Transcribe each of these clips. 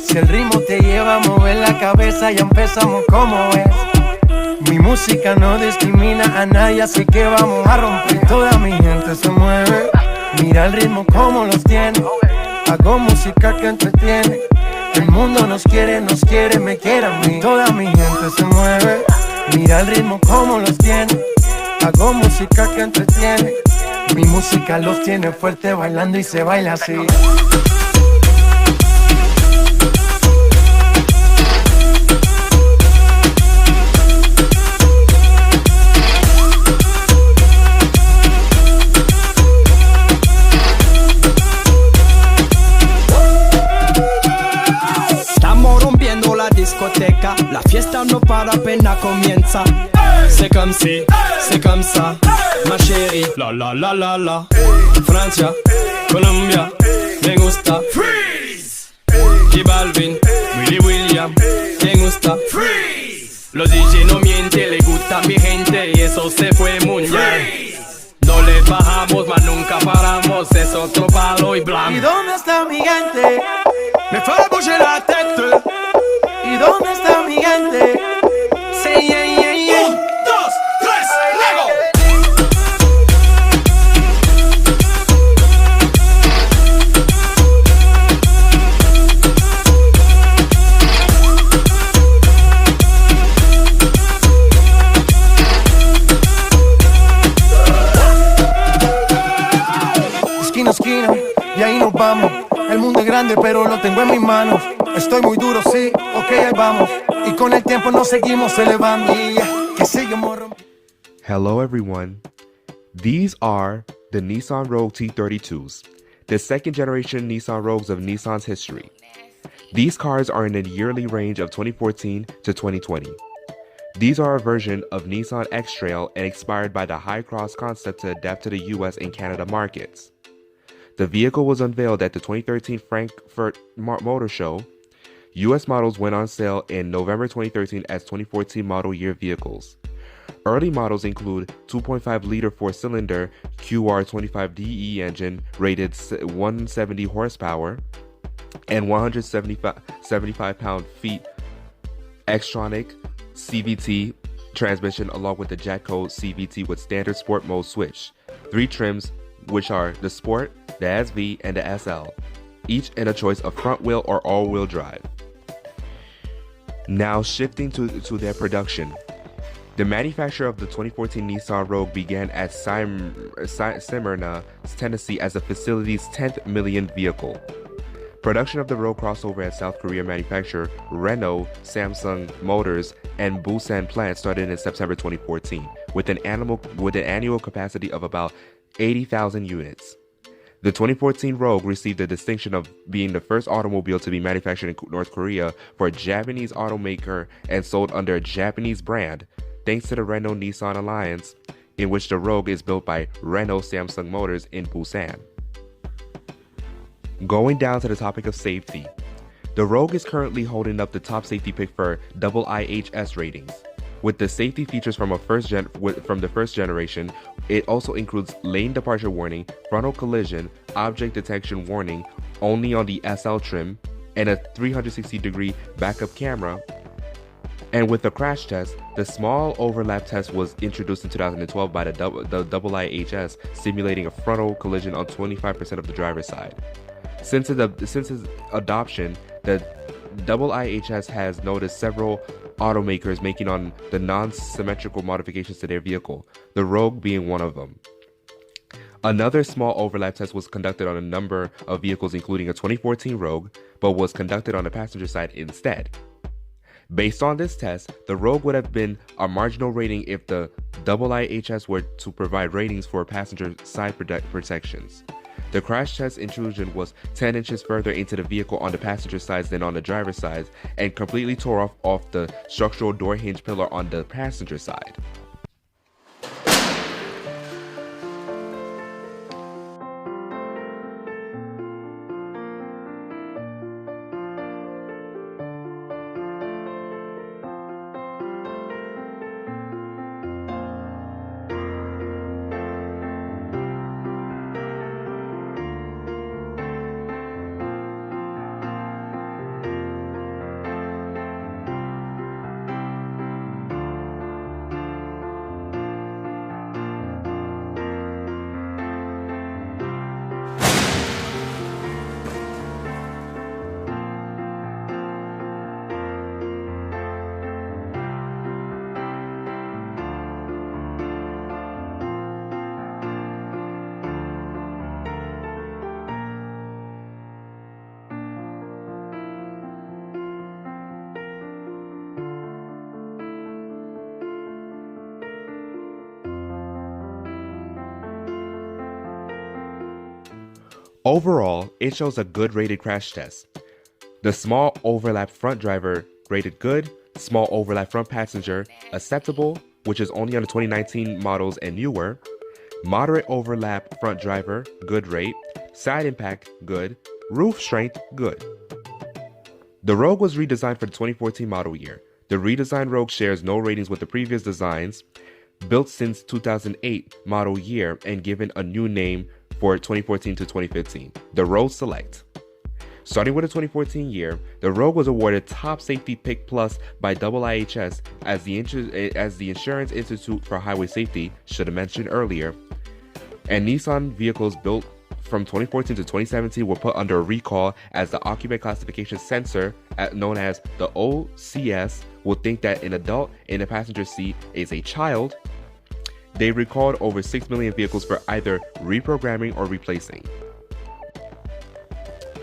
Si el ritmo te lleva a mover la cabeza, ya empezamos como es. Mi música no discrimina a nadie, así que vamos a romper. Toda mi gente se mueve, mira el ritmo como los tiene. Hago música que entretiene. El mundo nos quiere, me quiere a mí. Toda mi gente se mueve, mira el ritmo como los tiene. Hago música que entretiene. Mi música los tiene fuerte bailando y se baila así. La fiesta no para, apenas comienza. C'est comme si, c'est comme ça, ma chérie. La la la la la. Francia, Colombia, me gusta. Freeze. J Balvin, Willy William, me gusta. Freeze. Los DJ no mienten, le gusta mi gente y eso se fue muy bien. No le bajamos, mas nunca paramos, es otro palo y blanco. ¿Y dónde está mi gente? Me fue a bouger la tête. ¿Y dónde está mi gente? Sí, yeah, yeah, yeah. 1, 2, 3, luego. Esquina a esquina, y ahí nos vamos. El mundo es grande, pero lo tengo en mis manos. Estoy muy duro, sí, ok, ahí vamos. Y con el tiempo nos seguimos elevando. Que seguimos rompiendo. Hello everyone. These are the Nissan Rogue T32s, the second generation Nissan Rogues of Nissan's history. These cars are in a yearly range of 2014 to 2020. These are a version of Nissan X-Trail and inspired by the high cross concept to adapt to the US and Canada markets. The vehicle was unveiled at the 2013 Frankfurt Motor Show. US models went on sale in November 2013 as 2014 model year vehicles. Early models include 2.5-liter 4-cylinder QR25DE engine rated 170 horsepower and 175 pound-feet Xtronic CVT transmission along with the Jatco CVT with standard sport mode switch. 3 trims, which are the Sport, the SV, and the SL, each in a choice of front-wheel or all-wheel drive. Now shifting to their production. The manufacture of the 2014 Nissan Rogue began at Smyrna, Tennessee as the facility's 10th millionth vehicle. Production of the Rogue crossover at South Korea manufacturer Renault, Samsung Motors, and Busan plant started in September 2014 with an annual capacity of about 80,000 units. The 2014 Rogue received the distinction of being the first automobile to be manufactured in North Korea for a Japanese automaker and sold under a Japanese brand, thanks to the Renault-Nissan alliance, in which the Rogue is built by Renault Samsung Motors in Busan. Going down to the topic of safety, the Rogue is currently holding up the top safety pick for IIHS ratings. With the safety features from the first generation, it also includes lane departure warning, frontal collision, object detection warning only on the SL trim, and a 360-degree backup camera. And with the crash test, the small overlap test was introduced in 2012 by the IIHS, simulating a frontal collision on 25% of the driver's side. Since its adoption, the IIHS has noticed several automakers making on the non-symmetrical modifications to their vehicle, the Rogue being one of them. Another small overlap test was conducted on a number of vehicles including a 2014 Rogue, but was conducted on the passenger side instead. Based on this test, the Rogue would have been a marginal rating if the IIHS were to provide ratings for passenger side protections. The crash test intrusion was 10 inches further into the vehicle on the passenger side than on the driver's side and completely tore off the structural door hinge pillar on the passenger side. Overall, it shows a good rated crash test. The small overlap front driver rated good, small overlap front passenger acceptable, which is only on the 2019 models and newer, moderate overlap front driver good rate, side impact good, roof strength good. The Rogue was redesigned for the 2014 model year. The redesigned Rogue shares no ratings with the previous designs, built since 2008 model year and given a new name for 2014 to 2015, the Rogue Select. Starting with the 2014 year, the Rogue was awarded Top Safety Pick Plus by IIHS as the Insurance Institute for Highway Safety, should have mentioned earlier, and Nissan vehicles built from 2014 to 2017 were put under a recall as the occupant classification sensor, known as the OCS, will think that an adult in the passenger seat is a child. They recalled over 6 million vehicles for either reprogramming or replacing.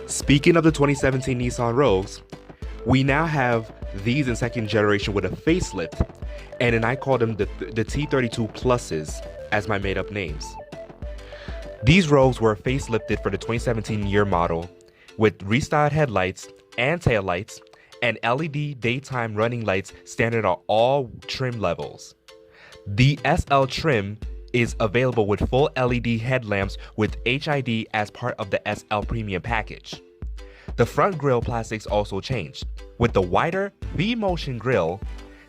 Speaking of the 2017 Nissan Rogues, we now have these in second generation with a facelift, and then I call them the T32 Pluses as my made up names. These Rogues were facelifted for the 2017 year model with restyled headlights and taillights and LED daytime running lights standard on all trim levels. The SL trim is available with full LED headlamps with HID as part of the SL Premium package. The front grille plastics also changed, with the wider V-Motion grille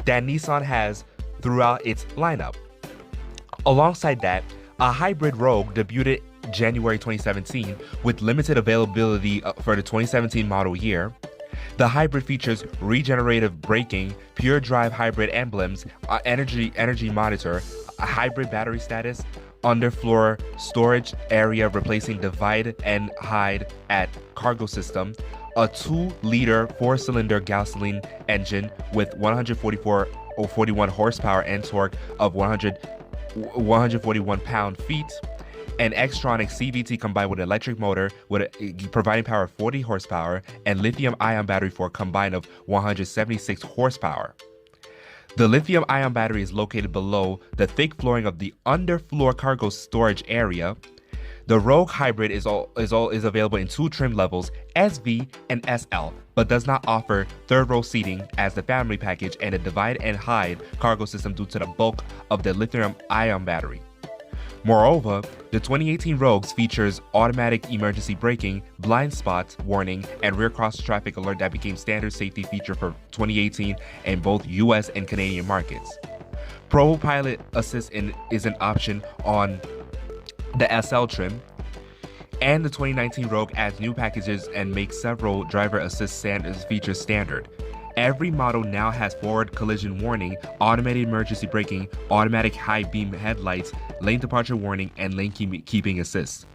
that Nissan has throughout its lineup. Alongside that, a hybrid Rogue debuted January 2017 with limited availability for the 2017 model year. The hybrid features regenerative braking, pure drive hybrid emblems, energy monitor, a hybrid battery status, underfloor storage area replacing divide and hide at cargo system, a 2-liter 4-cylinder gasoline engine with 141 horsepower and torque of 141 pound-feet, an Xtronic CVT combined with an electric motor providing power of 40 horsepower and lithium-ion battery for a combined of 176 horsepower. The lithium-ion battery is located below the thick flooring of the underfloor cargo storage area. The Rogue Hybrid is available in 2 trim levels, SV and SL, but does not offer third-row seating as the family package and a divide and hide cargo system due to the bulk of the lithium-ion battery. Moreover, the 2018 Rogues features automatic emergency braking, blind spot warning, and rear cross traffic alert that became standard safety feature for 2018 in both US and Canadian markets. Pro Pilot Assist is an option on the SL trim, and the 2019 Rogue adds new packages and makes several driver assist features standard. Every model now has forward collision warning, automated emergency braking, automatic high beam headlights, lane departure warning, and lane keeping assist.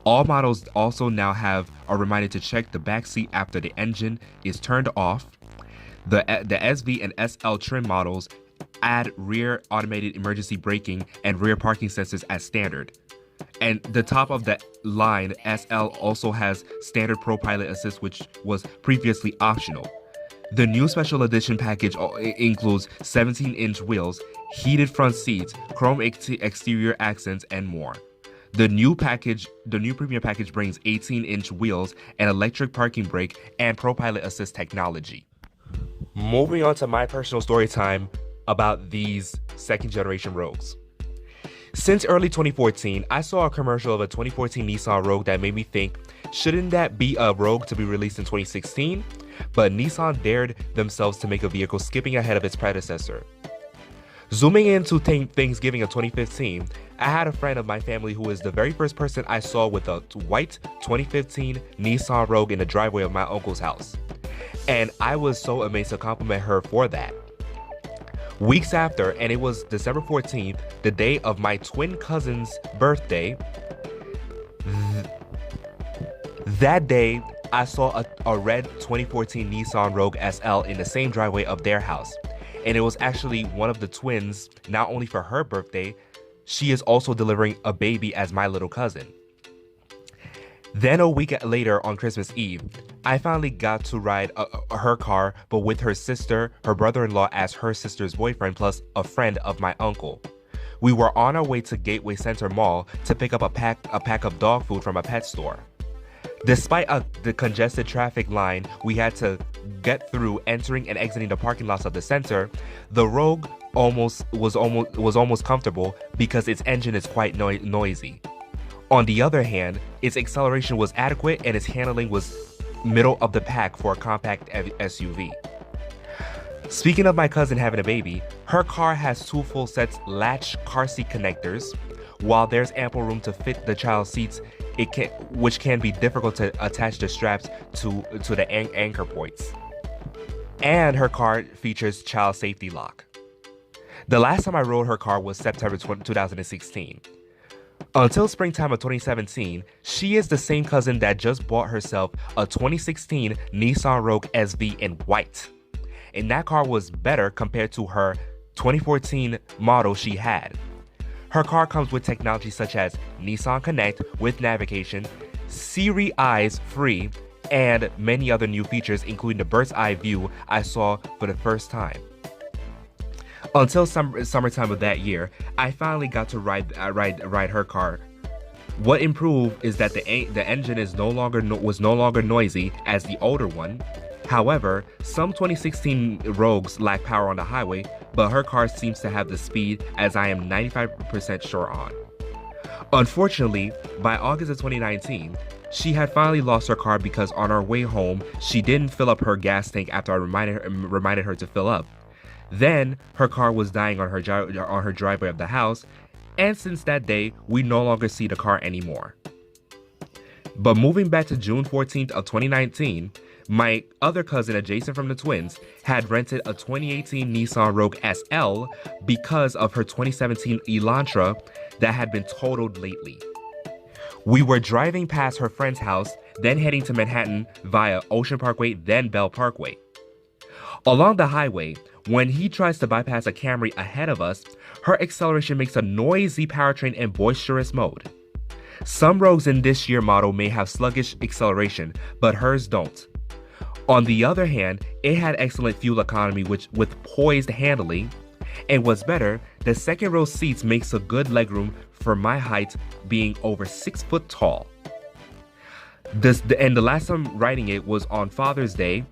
All models also now have a reminder to check the back seat after the engine is turned off. The SV and SL trim models add rear automated emergency braking and rear parking sensors as standard. And the top of the line SL also has standard Pro Pilot Assist, which was previously optional. The new special edition package includes 17-inch wheels, heated front seats, chrome exterior accents, and more. The new premium package brings 18-inch wheels, an electric parking brake, and Pro Pilot Assist technology. Moving on to my personal story time about these second-generation Rogues. Since early 2014, I saw a commercial of a 2014 Nissan Rogue that made me think, shouldn't that be a Rogue to be released in 2016? But Nissan dared themselves to make a vehicle skipping ahead of its predecessor. Zooming into Thanksgiving of 2015, I had a friend of my family who is the very first person I saw with a white 2015 Nissan Rogue in the driveway of my uncle's house. And I was so amazed to compliment her for that. Weeks after, and it was December 14th, the day of my twin cousin's birthday, that day, I saw a red 2014 Nissan Rogue SL in the same driveway of their house. And it was actually one of the twins, not only for her birthday, she is also delivering a baby as my little cousin. Then a week later on Christmas Eve, I finally got to ride her car, but with her sister, her brother-in-law as her sister's boyfriend, plus a friend of my uncle. We were on our way to Gateway Center Mall to pick up a pack of dog food from a pet store. Despite the congested traffic line we had to get through entering and exiting the parking lots of the center, the Rogue was almost comfortable because its engine is quite noisy. On the other hand, its acceleration was adequate and its handling was middle of the pack for a compact SUV. Speaking of my cousin having a baby, her car has 2 full sets latch car seat connectors. While there's ample room to fit the child's seats, which can be difficult to attach the straps to the anchor points. And her car features child safety lock. The last time I rode her car was September 2016. Until springtime of 2017, she is the same cousin that just bought herself a 2016 Nissan Rogue SV in white. And that car was better compared to her 2014 model she had. Her car comes with technology such as Nissan Connect with navigation, Siri Eyes free, and many other new features, including the bird's eye view I saw for the first time. Until summertime of that year, I finally got to ride her car. What improved is that the engine was no longer noisy as the older one. However, some 2016 Rogues lack power on the highway, but her car seems to have the speed, as I am 95% sure on. Unfortunately, by August of 2019, she had finally lost her car because on our way home, she didn't fill up her gas tank after I reminded her to fill up. Then, her car was dying on her driveway of the house, and since that day, we no longer see the car anymore. But moving back to June 14th of 2019, my other cousin adjacent from the twins had rented a 2018 Nissan Rogue SL because of her 2017 Elantra that had been totaled lately. We were driving past her friend's house, then heading to Manhattan via Ocean Parkway, then Bell Parkway. Along the highway, when he tries to bypass a Camry ahead of us, her acceleration makes a noisy powertrain in boisterous mode. Some Rogues in this year model may have sluggish acceleration, but hers don't. On the other hand, it had excellent fuel economy with poised handling, and what's better, the second row seats makes a good legroom for my height, being over 6 foot tall. And the last time riding it was on Father's Day,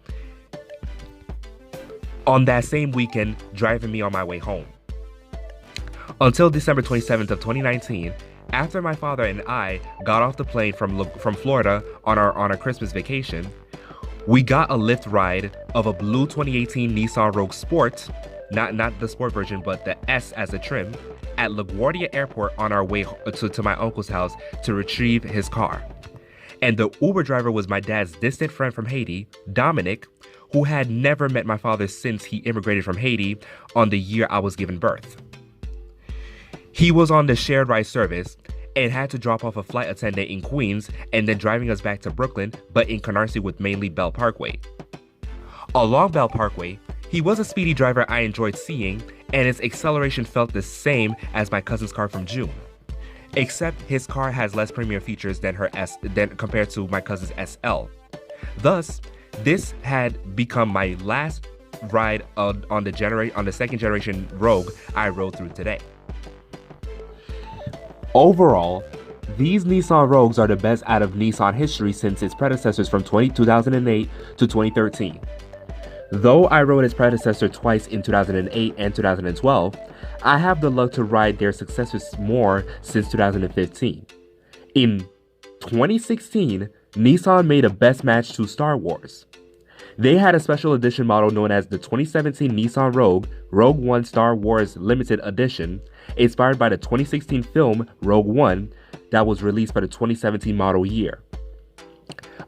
on that same weekend, driving me on my way home. Until December 27th of 2019, after my father and I got off the plane from Florida on our Christmas vacation, we got a Lyft ride of a blue 2018 Nissan Rogue Sport, not the sport version, but the S as a trim, at LaGuardia Airport on our way to my uncle's house to retrieve his car. And the Uber driver was my dad's distant friend from Haiti, Dominic, who had never met my father since he immigrated from Haiti on the year I was given birth. He was on the shared ride service and had to drop off a flight attendant in Queens and then driving us back to Brooklyn, but in Canarsie with mainly Bell Parkway. Along Bell Parkway, he was a speedy driver I enjoyed seeing, and his acceleration felt the same as my cousin's car from June. Except his car has less premium features than compared to my cousin's SL. Thus, this had become my last ride on the second generation Rogue I rode through today. Overall, these Nissan Rogues are the best out of Nissan history since its predecessors from 2008 to 2013. Though I rode its predecessor twice in 2008 and 2012, I have the luck to ride their successors more since 2015. In 2016, Nissan made a best match to Star Wars. They had a special edition model known as the 2017 Nissan Rogue, Rogue One Star Wars Limited Edition, inspired by the 2016 film Rogue One that was released for the 2017 model year.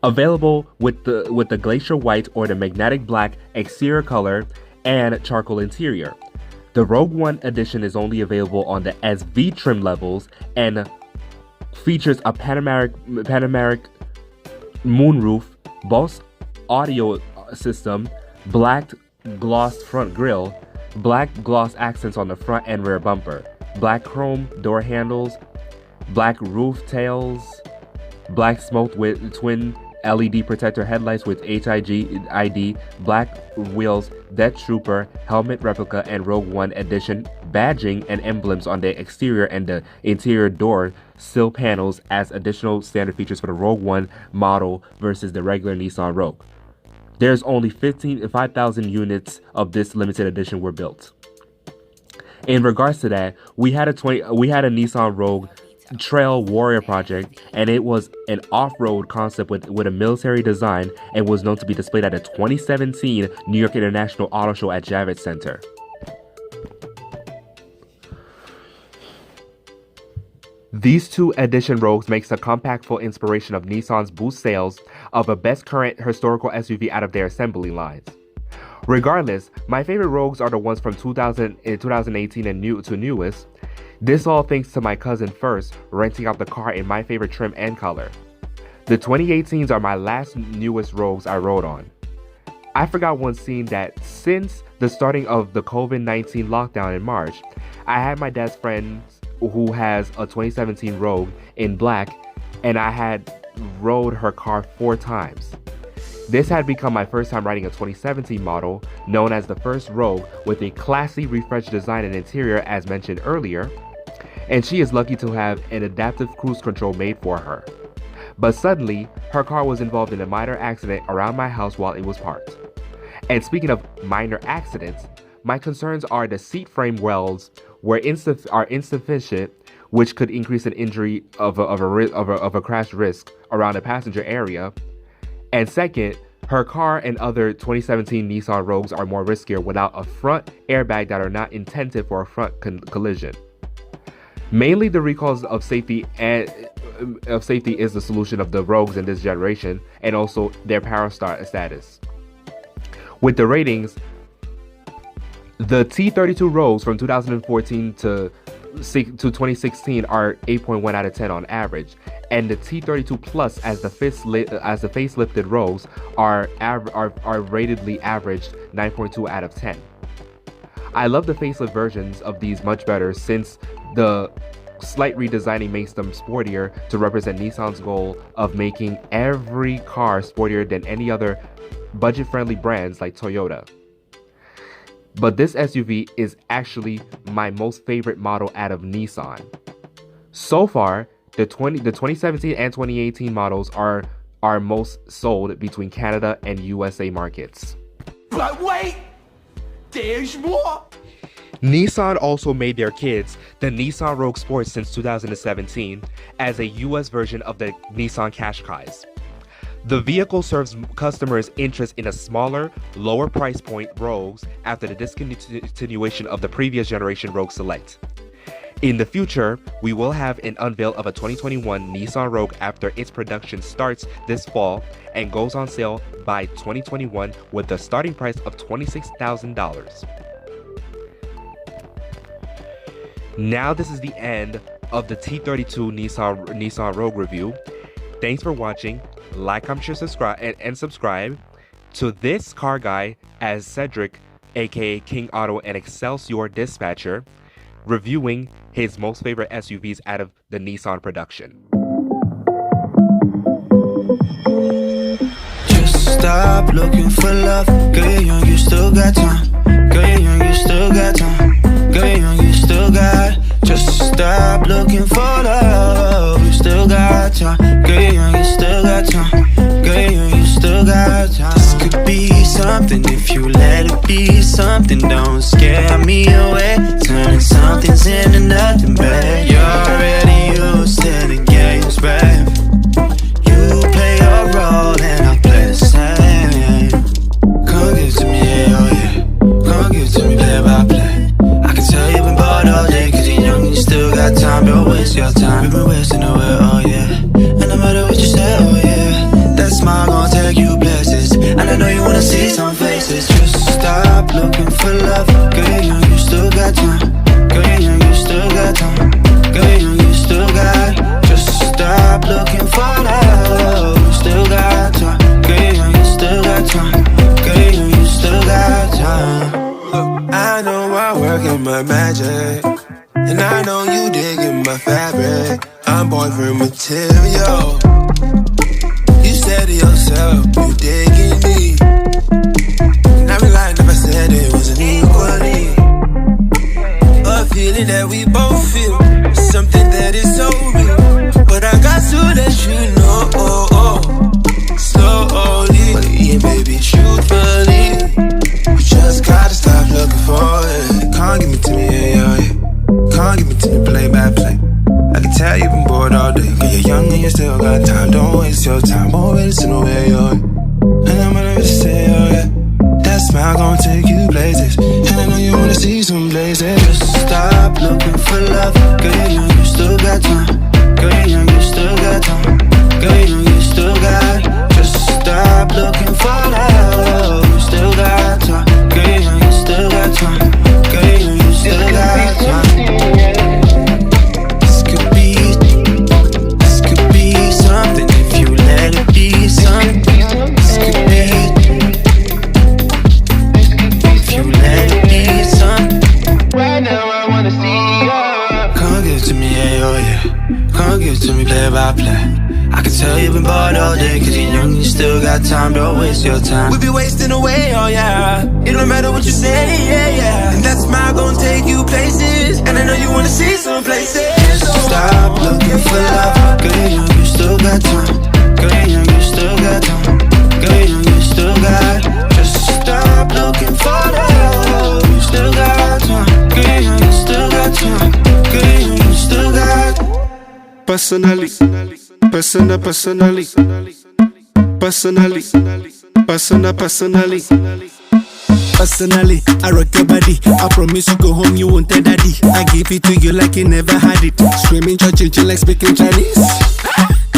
Available with the glacier white or the magnetic black exterior color and charcoal interior. The Rogue One edition is only available on the SV trim levels and features a panoramic moonroof, Bose audio system, black gloss front grille, black gloss accents on the front and rear bumper, black chrome door handles, black roof tails, black smoked with twin LED protector headlights with HIG ID, black wheels, Death Trooper, helmet replica, and Rogue One edition badging and emblems on the exterior and the interior door sill panels as additional standard features for the Rogue One model versus the regular Nissan Rogue. There's only 5,000 units of this limited edition were built. In regards to that, we had a Nissan Rogue Trail Warrior project, and it was an off-road concept with a military design and was known to be displayed at the 2017 New York International Auto Show at Javits Center. These two edition Rogues makes a compact full inspiration of Nissan's boost sales of a best current historical SUV out of their assembly lines. Regardless, my favorite Rogues are the ones from 2018 and newest. This all thanks to my cousin first renting out the car in my favorite trim and color. The 2018s are my last newest Rogues I rode on. I forgot one scene that since the starting of the COVID-19 lockdown in March, I had my dad's friend who has a 2017 Rogue in black, and I had rode her car 4 times. This had become my first time riding a 2017 model, known as the first Rogue, with a classy refreshed design and interior as mentioned earlier, and she is lucky to have an adaptive cruise control made for her. But suddenly, her car was involved in a minor accident around my house while it was parked. And speaking of minor accidents, my concerns are the seat frame welds are insufficient, which could increase an injury of a crash risk around the passenger area. And second, her car and other 2017 Nissan Rogues are more riskier without a front airbag that are not intended for a front collision. Mainly the recalls of safety is the solution of the Rogues in this generation, and also their power status. With the ratings, the T32 Rogues from 2014 to 2016 are 8.1 out of 10 on average, and the T32 Plus as the facelifted Rogues are ratedly averaged 9.2 out of 10. I love the facelift versions of these much better, since the slight redesigning makes them sportier to represent Nissan's goal of making every car sportier than any other budget-friendly brands like Toyota. But this SUV is actually my most favorite model out of Nissan. So far, the 2017 and 2018 models are most sold between Canada and USA markets. But wait, there's more! Nissan also made their kids the Nissan Rogue Sport since 2017 as a US version of the Nissan Qashqai's. The vehicle serves customers' interest in a smaller, lower price point Rogues after the discontinuation of the previous generation Rogue Select. In the future, we will have an unveil of a 2021 Nissan Rogue after its production starts this fall and goes on sale by 2021 with a starting price of $26,000. Now this is the end of the T32 Nissan Rogue review. Thanks for watching. Like, comment, share, subscribe, and subscribe to this car guy as Cedric, aka King Auto and Excelsior Dispatcher, reviewing his most favorite SUVs out of the Nissan production. Just stop looking for love. Girl, you're young, you still got time. Girl, you're young, you still got time. Girl, you're young, you still got. Just stop looking for love. You still got time. Girl, you're young, you still got time. Girl, you're young, you still got time. This could be something if you let it be something. Don't scare me away. Turning something's into nothing, babe. You're already used to the games, babe. You play your role and I play the same. Come give it to me, yeah, oh yeah. Come give it to me, play by play. I can tell you've been bored all day, cause you're young and you still got time. Don't waste your time, we've been wasting away, oh yeah. And no matter what you say, oh yeah, that smile gonna take you places. And I know you wanna see some faces. Just stop looking for love. Girl, you're young, you still got time. Girl, you're young, you still got time. Girl, you're got time, don't waste your time. We be wasting away, oh yeah. It don't matter what you say, yeah, yeah. And that smile gon' take you places, and I know you wanna see some places. Stop looking for love, girl, you still got time. Girl, you still got time. Girl, you still got. Just stop looking for love. You still got time. Girl, you still got time. Girl, you still got. Personally, personally, personally. Personally, I rock your body. I promise you go home, you won't tell daddy. I give it to you like you never had it. Screaming, churching, like speaking Chinese.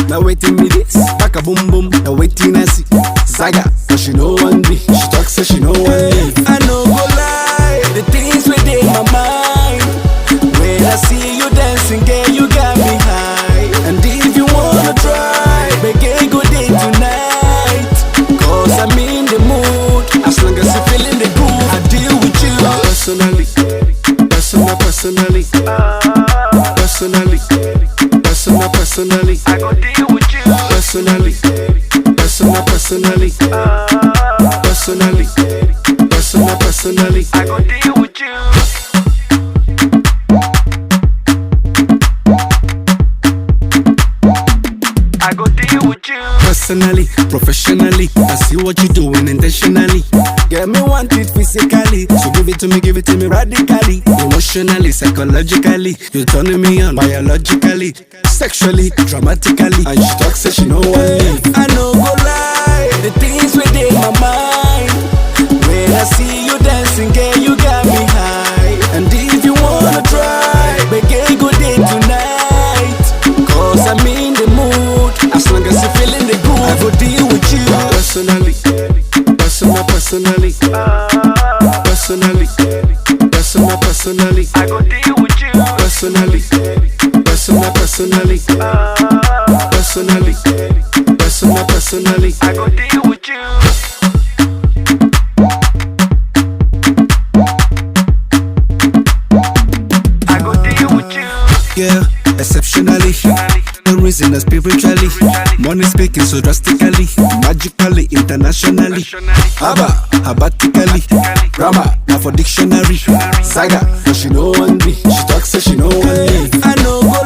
Now waiting me this, back a boom boom. Now waiting I see Zaga, but she know one day. She talks so she know one day. I know go lie, the things within my mind. When I see you dancing, girl, you got me high. And if you wanna try, make a good day tonight. Cause I'm in the mood, as long as you're feeling the groove, I deal with you. Personally, personally, I go deal with you. Personally, personally, I go deal with you. I go deal with you. Personally, professionally, I see what you're doing intentionally. Get me want it physically, so give it to me radically. Emotionally, psychologically, you're turning me on biologically, sexually, dramatically. And she talks so she know what I know go lie, the things within my mind. When I see you dancing, girl, you got me high. And if you wanna try, make a good day tonight. Cause I'm in the mood, as long as you're feeling the groove, I go deal with you. Personally, personally, I go deal with you. Personally, personally, I go deal with you. I go deal with you. Yeah, exceptionally. No reason spiritually. Money speaking so drastically, magically, internationally. Habatically. Grammar, now for dictionary. Saga, but she know one day. She talks so she know one day. I know go